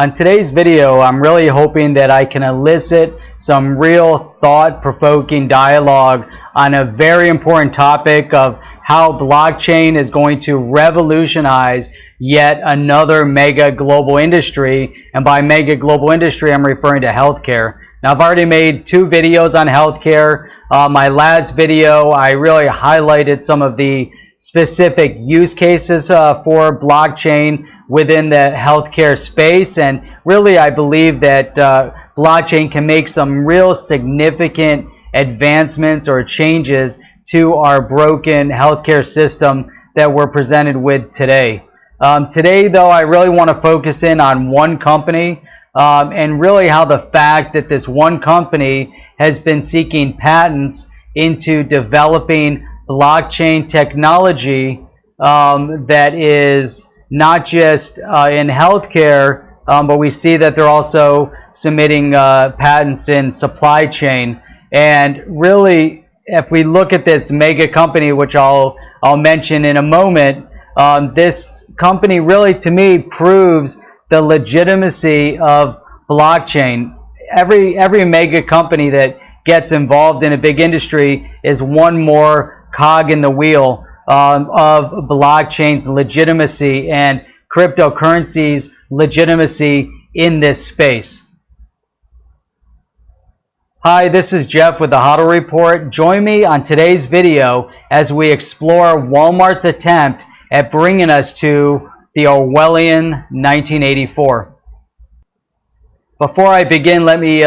On today's video, I'm really hoping that I can elicit some real thought-provoking dialogue on a very important topic of how blockchain is going to revolutionize yet another mega global industry. And by mega global industry, I'm referring to healthcare. Now, I've already made 2 videos on healthcare. My last video, I really highlighted some of the specific use cases for blockchain within the healthcare space, and really I believe that blockchain can make some real significant advancements or changes to our broken healthcare system that we're presented with today. Today though, I really want to focus in on one company and really how the fact that this one company has been seeking patents into developing blockchain technology that is not just in healthcare, but we see that they're also submitting patents in supply chain. And really, if we look at this mega company, which I'll mention in a moment, this company really, to me, proves the legitimacy of blockchain. Every mega company that gets involved in a big industry is one more cog in the wheel of blockchain's legitimacy and cryptocurrency's legitimacy in this space. Hi, this is Jeff with the HODL Report. Join me on today's video as we explore Walmart's attempt at bringing us to the Orwellian 1984. Before I begin, let me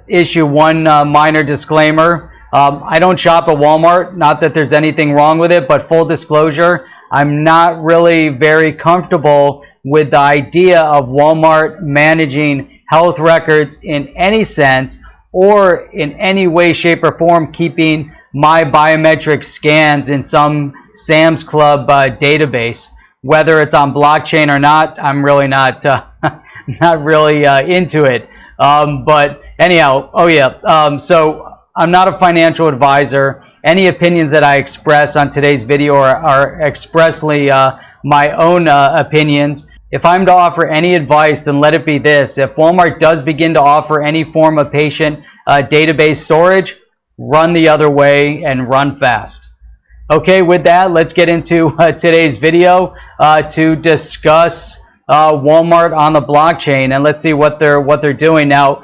issue one minor disclaimer. I don't shop at Walmart, not that there's anything wrong with it, but full disclosure, I'm not really very comfortable with the idea of Walmart managing health records in any sense or in any way, shape, or form keeping my biometric scans in some Sam's Club database. Whether it's on blockchain or not, I'm really not really into it. But anyhow, so I'm not a financial advisor. Any opinions that I express on today's video are expressly my own opinions. If I'm to offer any advice, then let it be this. If Walmart does begin to offer any form of patient database storage, run the other way and run fast. Okay, with that, let's get into today's video to discuss Walmart on the blockchain, and let's see what they're doing now.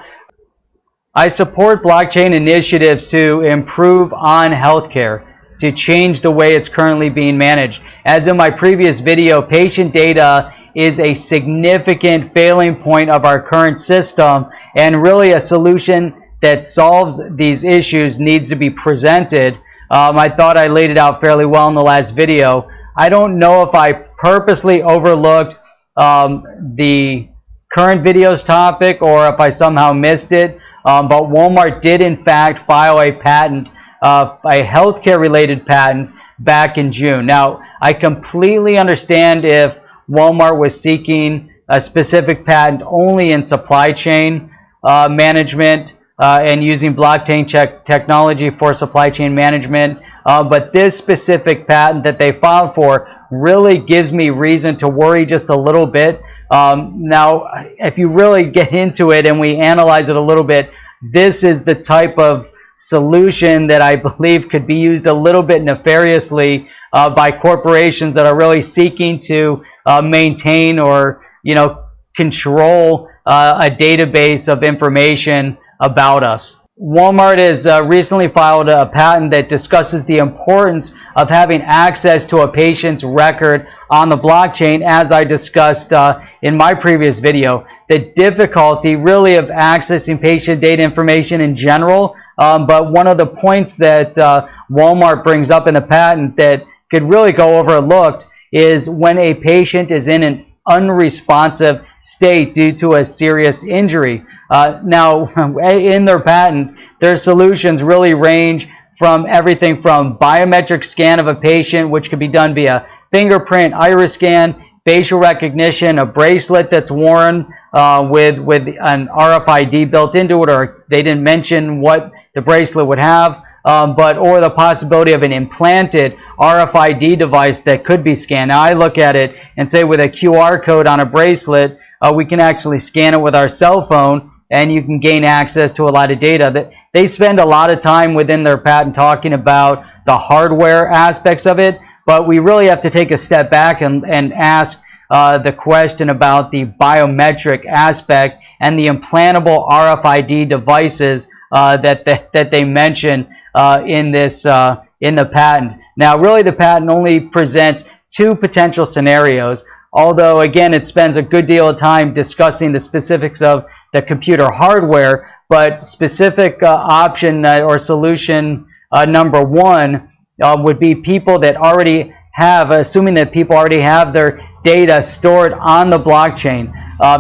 I support blockchain initiatives to improve on healthcare, to change the way it's currently being managed. As in my previous video, patient data is a significant failing point of our current system, and really a solution that solves these issues needs to be presented. I thought I laid it out fairly well in the last video. I don't know if I purposely overlooked the current video's topic or if I somehow missed it. But Walmart did in fact file a patent, a healthcare related patent back in June. Now, I completely understand if Walmart was seeking a specific patent only in supply chain management and using blockchain technology for supply chain management. But this specific patent that they filed for really gives me reason to worry just a little bit. Now, if you really get into it and we analyze it a little bit, this is the type of solution that I believe could be used a little bit nefariously by corporations that are really seeking to maintain or control a database of information about us. Walmart has recently filed a patent that discusses the importance of having access to a patient's record on the blockchain, as I discussed in my previous video. The difficulty really of accessing patient data information in general, but one of the points that Walmart brings up in the patent that could really go overlooked is when a patient is in an unresponsive state due to a serious injury. Now, in their patent, their solutions really range from everything from biometric scan of a patient, which could be done via fingerprint, iris scan, facial recognition, a bracelet that's worn with an RFID built into it, or they didn't mention what the bracelet would have, or the possibility of an implanted RFID device that could be scanned. Now, I look at it and say with a QR code on a bracelet, we can actually scan it with our cell phone, and you can gain access to a lot of data. That they spend a lot of time within their patent talking about the hardware aspects of it, but we really have to take a step back and ask the question about the biometric aspect and the implantable RFID devices that they mention in the patent. Now, really, the patent only presents two potential scenarios, although, again, it spends a good deal of time discussing the specifics of the computer hardware, but specific option or solution number one would be people that already have, assuming that people already have their data stored on the blockchain.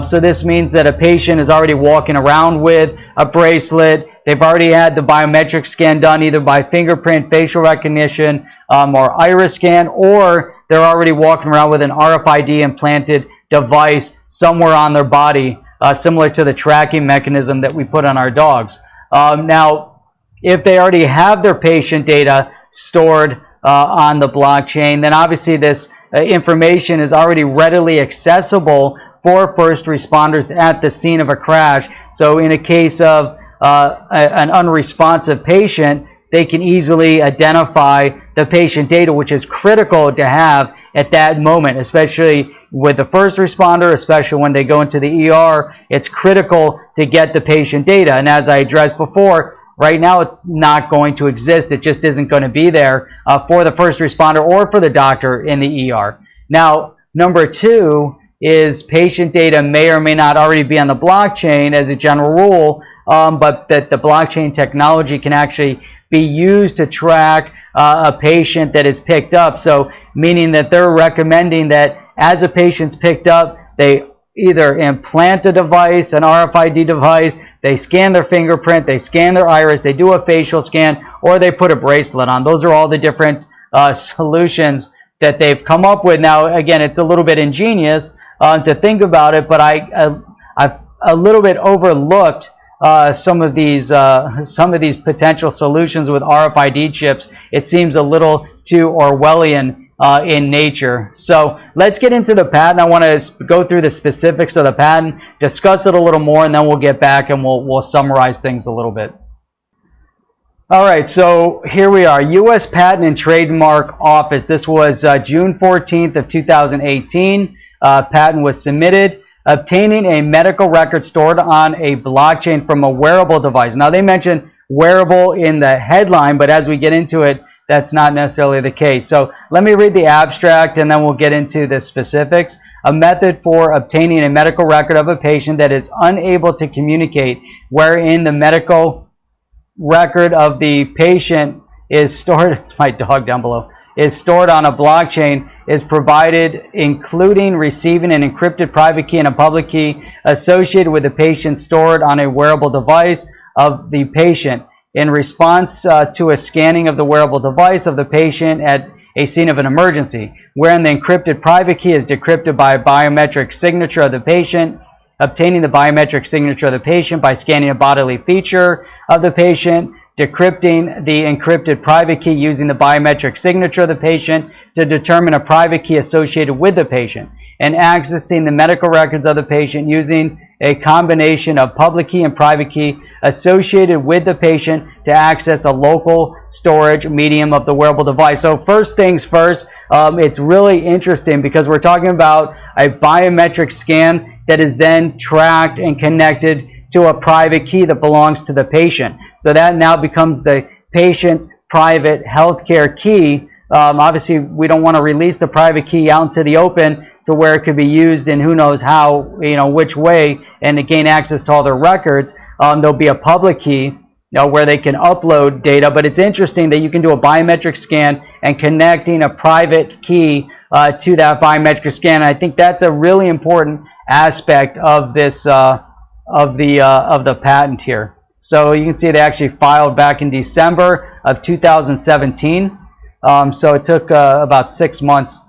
So this means that a patient is already walking around with a bracelet. They've already had the biometric scan done either by fingerprint, facial recognition, or iris scan, or they're already walking around with an RFID implanted device somewhere on their body, similar to the tracking mechanism that we put on our dogs. Now, if they already have their patient data stored on the blockchain, then obviously this information is already readily accessible for first responders at the scene of a crash. So in a case of an unresponsive patient, they can easily identify the patient data, which is critical to have at that moment, especially with the first responder, especially when they go into the ER. It's critical to get the patient data. And as I addressed before, right now it's not going to exist. It just isn't going to be there for the first responder or for the doctor in the ER. Now, number two is patient data may or may not already be on the blockchain as a general rule, but that the blockchain technology can actually be used to track a patient that is picked up. So meaning that they're recommending that as a patient's picked up, they either implant a device, an RFID device, they scan their fingerprint, they scan their iris, they do a facial scan, or they put a bracelet on. Those are all the different solutions that they've come up with. Now, again, it's a little bit ingenious to think about it, but I've a little bit overlooked some of these potential solutions with RFID chips. It seems a little too Orwellian in nature. So let's get into the patent. I want to go through the specifics of the patent, discuss it a little more, and then we'll get back and we'll summarize things a little bit. All right, so here we are, U.S. Patent and Trademark Office. This was June 14th of 2018. Patent was submitted. Obtaining a medical record stored on a blockchain from a wearable device. Now, they mention wearable in the headline, but as we get into it, that's not necessarily the case. So let me read the abstract, and then we'll get into the specifics. A method for obtaining a medical record of a patient that is unable to communicate, wherein the medical record of the patient is stored, it's my dog down below, is stored on a blockchain, is provided, including receiving an encrypted private key and a public key associated with the patient stored on a wearable device of the patient. In response to a scanning of the wearable device of the patient at a scene of an emergency, wherein the encrypted private key is decrypted by a biometric signature of the patient, obtaining the biometric signature of the patient by scanning a bodily feature of the patient, decrypting the encrypted private key using the biometric signature of the patient to determine a private key associated with the patient, and accessing the medical records of the patient using a combination of public key and private key associated with the patient to access a local storage medium of the wearable device. So first things first, it's really interesting because we're talking about a biometric scan that is then tracked and connected to a private key that belongs to the patient. So that now becomes the patient's private healthcare key. Obviously, we don't want to release the private key out into the open to where it could be used in who knows how, which way, and to gain access to all their records. There'll be a public key where they can upload data, but it's interesting that you can do a biometric scan and connecting a private key to that biometric scan. I think that's a really important aspect of this of the patent here. So you can see they actually filed back in December of 2017. So it took about 6 months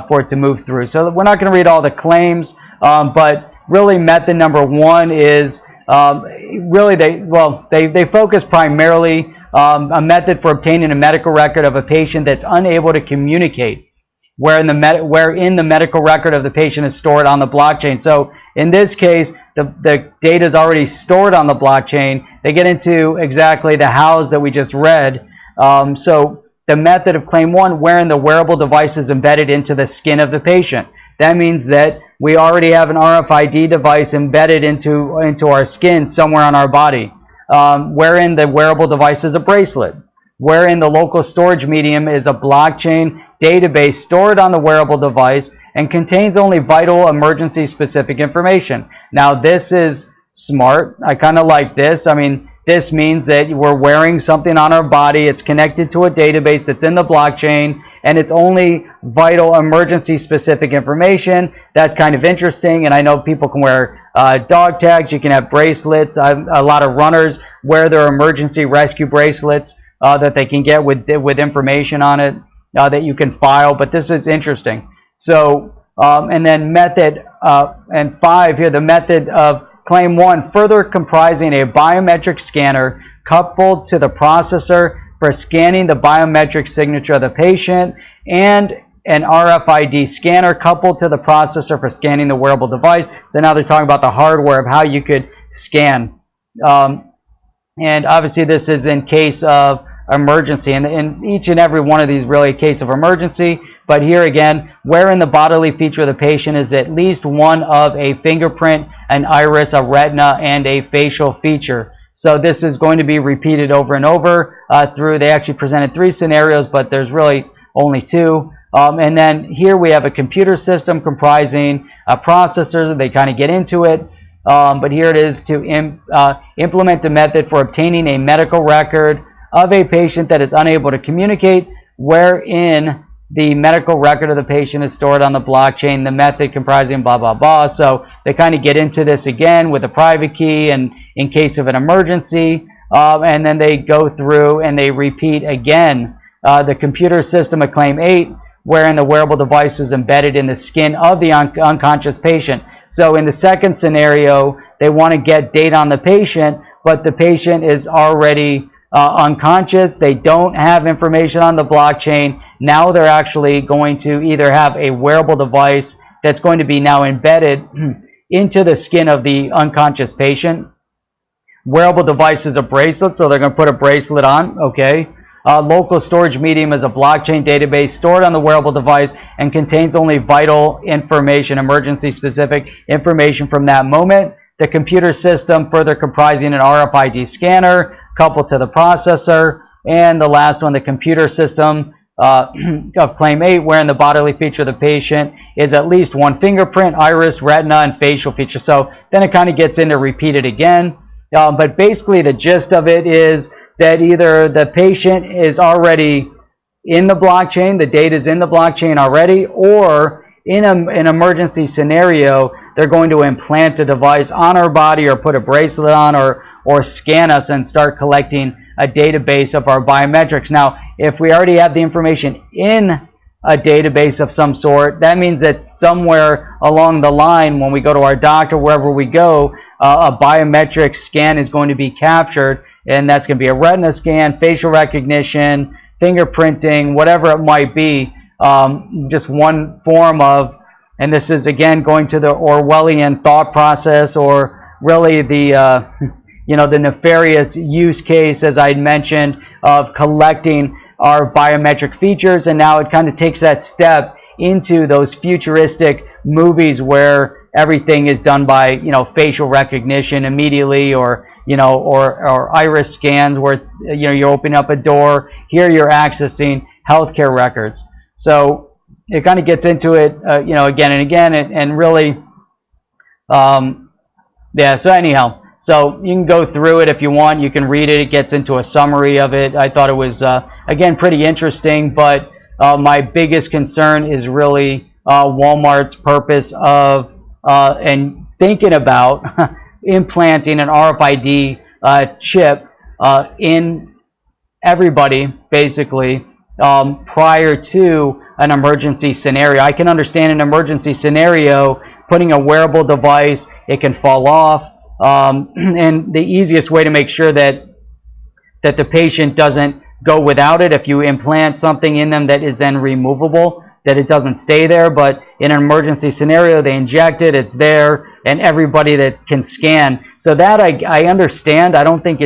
for it to move through. So we're not going to read all the claims, but really method number one is really they focus primarily a method for obtaining a medical record of a patient that's unable to communicate. wherein the medical record of the patient is stored on the blockchain. So in this case, the data is already stored on the blockchain. They get into exactly the hows that we just read. So the method of claim 1, wherein the wearable device is embedded into the skin of the patient. That means that we already have an RFID device embedded into our skin somewhere on our body, wherein the wearable device is a bracelet, wherein the local storage medium is a blockchain database stored on the wearable device and contains only vital emergency specific information. Now this is smart. I kind of like this. I mean, this means that we're wearing something on our body. It's connected to a database that's in the blockchain, and it's only vital emergency specific information. That's kind of interesting, and I know people can wear dog tags. You can have bracelets. A lot of runners wear their emergency rescue bracelets that they can get with information on it that you can file, but this is interesting. So, and then method, and 5 here, the method of Claim 1, further comprising a biometric scanner coupled to the processor for scanning the biometric signature of the patient, and an RFID scanner coupled to the processor for scanning the wearable device. So now they're talking about the hardware of how you could scan. And obviously this is in case of emergency, and in each and every one of these really a case of emergency. But here again, wherein the bodily feature of the patient is at least one of a fingerprint, an iris, a retina, and a facial feature. So this is going to be repeated over and over they actually presented 3 scenarios, but there's really only 2. And then here we have a computer system comprising a processor. They kind of get into it. But here it is to implement the method for obtaining a medical record of a patient that is unable to communicate, wherein the medical record of the patient is stored on the blockchain, the method comprising blah, blah, blah. So they kind of get into this again with a private key and in case of an emergency. And then they go through and they repeat again the computer system of Claim 8, wherein the wearable device is embedded in the skin of the unconscious patient. So in the second scenario, they want to get data on the patient, but the patient is already unconscious. They don't have information on the blockchain. Now they're actually going to either have a wearable device that's going to be now embedded into the skin of the unconscious patient. Wearable device is a bracelet, so they're going to put a bracelet on, okay? Local storage medium is a blockchain database stored on the wearable device and contains only vital information, emergency specific information from that moment. The computer system further comprising an RFID scanner coupled to the processor. And the last one, the computer system of Claim 8, wherein the bodily feature of the patient is at least one fingerprint, iris, retina, and facial feature. So then it kind of gets into repeat it again. But basically the gist of it is that either the patient is already in the blockchain, the data is in the blockchain already, or in an emergency scenario, they're going to implant a device on our body or put a bracelet on or scan us and start collecting a database of our biometrics. Now, if we already have the information in a database of some sort, that means that somewhere along the line when we go to our doctor, wherever we go, a biometric scan is going to be captured, and that's going to be a retina scan, facial recognition, fingerprinting, whatever it might be. Just one form of, and this is again going to the Orwellian thought process, or really the the nefarious use case, as I mentioned, of collecting our biometric features. And now it kind of takes that step into those futuristic movies where everything is done by facial recognition immediately, or or iris scans where you open up a door. Here you're accessing healthcare records. So it kind of gets into it, again and again, and really, yeah. So anyhow, so you can go through it if you want. You can read it. It gets into a summary of it. I thought it was, again, pretty interesting. But my biggest concern is really Walmart's purpose of and thinking about implanting an RFID chip in everybody, basically. Prior to an emergency scenario. I can understand an emergency scenario, putting a wearable device, it can fall off, and the easiest way to make sure that the patient doesn't go without it, if you implant something in them that is then removable, that it doesn't stay there, but in an emergency scenario, they inject it, it's there, and everybody that can scan. So that I understand. I don't think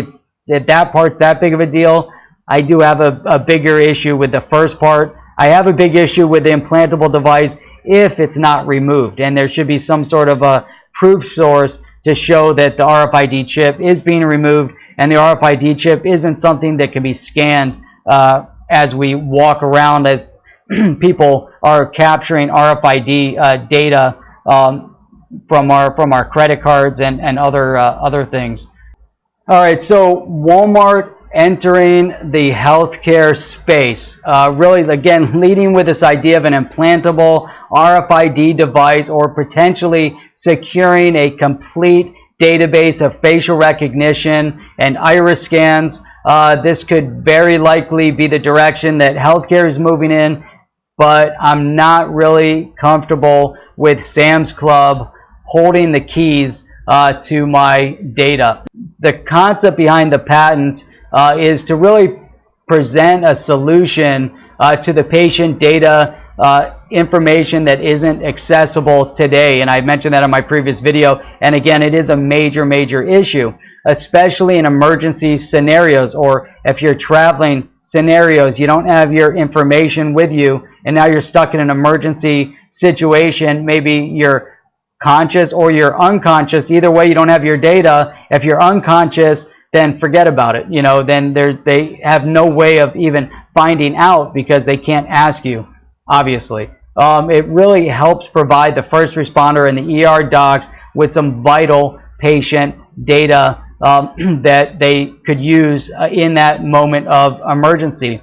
that part's that big of a deal. I do have a bigger issue with the first part. I have a big issue with the implantable device if it's not removed, and there should be some sort of a proof source to show that the RFID chip is being removed, and the RFID chip isn't something that can be scanned as we walk around, as people are capturing RFID data from our credit cards and other things. All right, so Walmart entering the healthcare space, really again leading with this idea of an implantable RFID device, or potentially securing a complete database of facial recognition and iris scans. This could very likely be the direction that healthcare is moving in, but I'm not really comfortable with Sam's Club holding the keys to my data. The concept behind the patent is to really present a solution to the patient data information that isn't accessible today, and I mentioned that in my previous video. And again, it is a major issue, especially in emergency scenarios, or if you're traveling scenarios, you don't have your information with you, and now you're stuck in an emergency situation. Maybe you're conscious or you're unconscious. Either way, you don't have your data. If you're unconscious, then forget about it. You know, then they have no way of even finding out, because they can't ask you, obviously. It really helps provide the first responder and the ER docs with some vital patient data that they could use in that moment of emergency.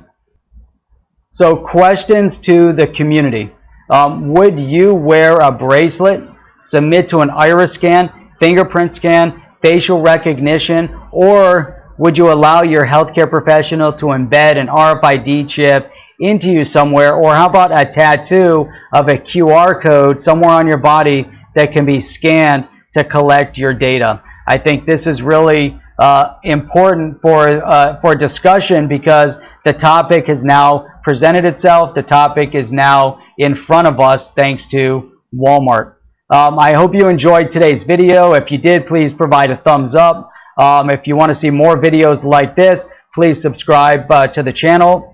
So, questions to the community. Would you wear a bracelet, submit to an iris scan, fingerprint scan, facial recognition, or would you allow your healthcare professional to embed an RFID chip into you somewhere? Or how about a tattoo of a QR code somewhere on your body that can be scanned to collect your data? I think this is really important for discussion, because the topic has now presented itself. The topic is now in front of us thanks to Walmart. I hope you enjoyed today's video. If you did, please provide a thumbs up. If you want to see more videos like this, please subscribe to the channel.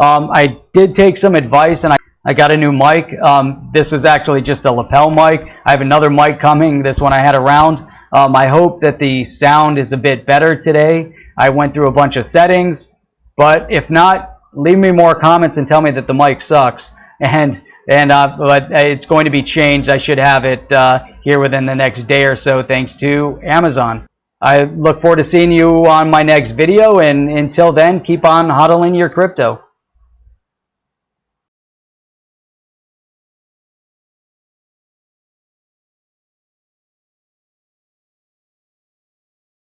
I did take some advice, and I got a new mic. This is actually just a lapel mic. I have another mic coming. This one I had around. I hope that the sound is a bit better today. I went through a bunch of settings, but if not, leave me more comments and tell me that the mic sucks. But it's going to be changed. I should have it here within the next day or so, thanks to Amazon. I look forward to seeing you on my next video, and until then, keep on hodling your crypto.